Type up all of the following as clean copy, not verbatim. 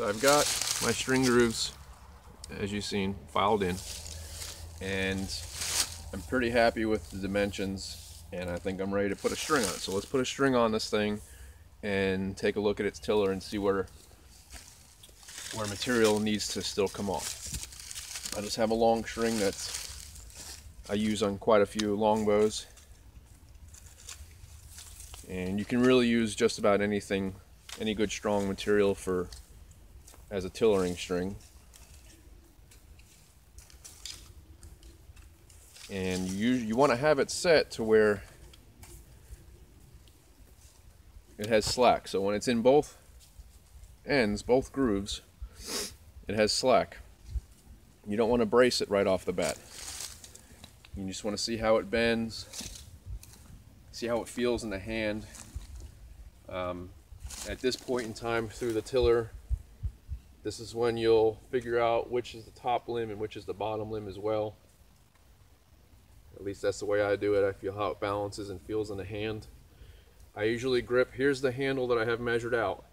So I've got my string grooves, as you've seen, filed in, and I'm pretty happy with the dimensions, and I think I'm ready to put a string on it. So let's put a string on this thing and take a look at its tiller and see where material needs to still come off. I just have a long string that I use on quite a few longbows, and you can really use just about anything, any good strong material as a tillering string. And you want to have it set to where it has slack. So when it's in both ends, both grooves, it has slack. You don't want to brace it right off the bat. You just want to see how it bends, see how it feels in the hand. At this point in time through the tiller, this is when you'll figure out which is the top limb and which is the bottom limb as well. At least that's the way I do it. I feel how it balances and feels in the hand. I usually grip, here's the handle that I have measured out.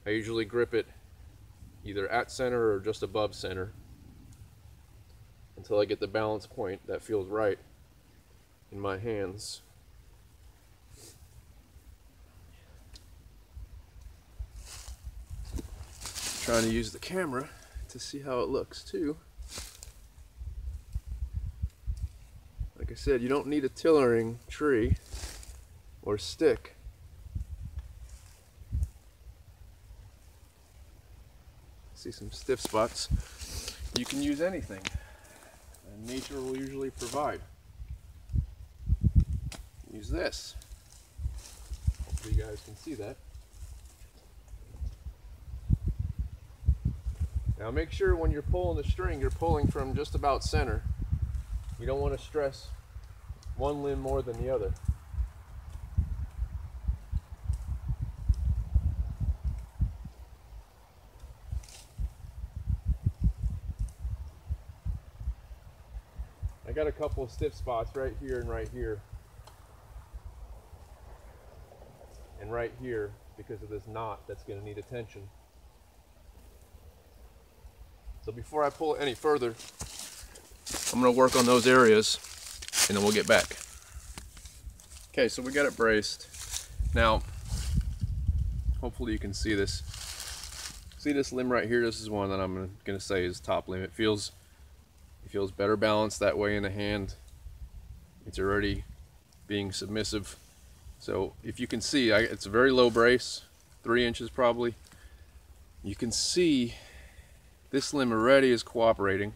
I usually grip it either at center or just above center until I get the balance point that feels right in my hands. Trying to use the camera to see how it looks too. Like I said, you don't need a tillering tree or stick. See some stiff spots. You can use anything, and nature will usually provide. Use this. Hopefully you guys can see that. Now make sure when you're pulling the string, you're pulling from just about center. You don't want to stress one limb more than the other. I got a couple of stiff spots right here and right here. And right here because of this knot that's going to need attention. So before I pull it any further, I'm going to work on those areas and then we'll get back. Okay, so we got it braced. Now, hopefully you can see this. See this limb right here? This is one that I'm going to say is top limb. It feels better balanced that way in the hand. It's already being submissive. So if you can see, it's a very low brace, 3 inches probably. You can see this limb already is cooperating.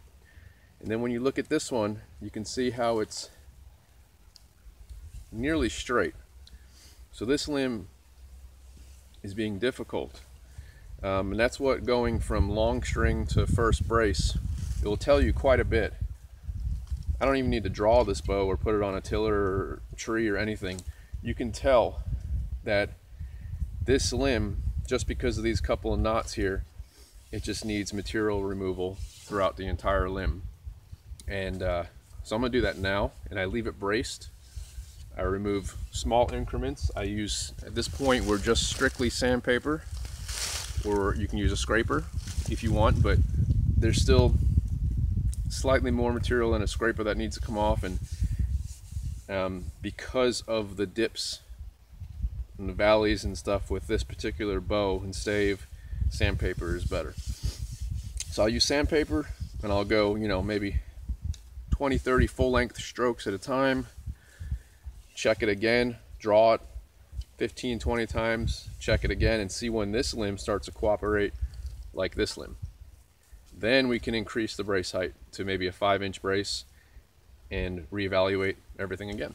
And then when you look at this one, you can see how it's nearly straight. So this limb is being difficult. And that's what going from long string to first brace, it will tell you quite a bit. I don't even need to draw this bow or put it on a tiller or tree or anything. You can tell that this limb, just because of these couple of knots here, it just needs material removal throughout the entire limb. And so I'm going to do that now, and I leave it braced. I remove small increments. I use, at this point, we're just strictly sandpaper, or you can use a scraper if you want, but there's still slightly more material in a scraper that needs to come off, and because of the dips and the valleys and stuff with this particular bow and stave, sandpaper is better. So I'll use sandpaper, and I'll go, maybe 20-30 full-length strokes at a time. Check it again, draw it 15-20 times, check it again, and see when this limb starts to cooperate like this limb. Then we can increase the brace height to maybe a 5-inch brace and reevaluate everything again.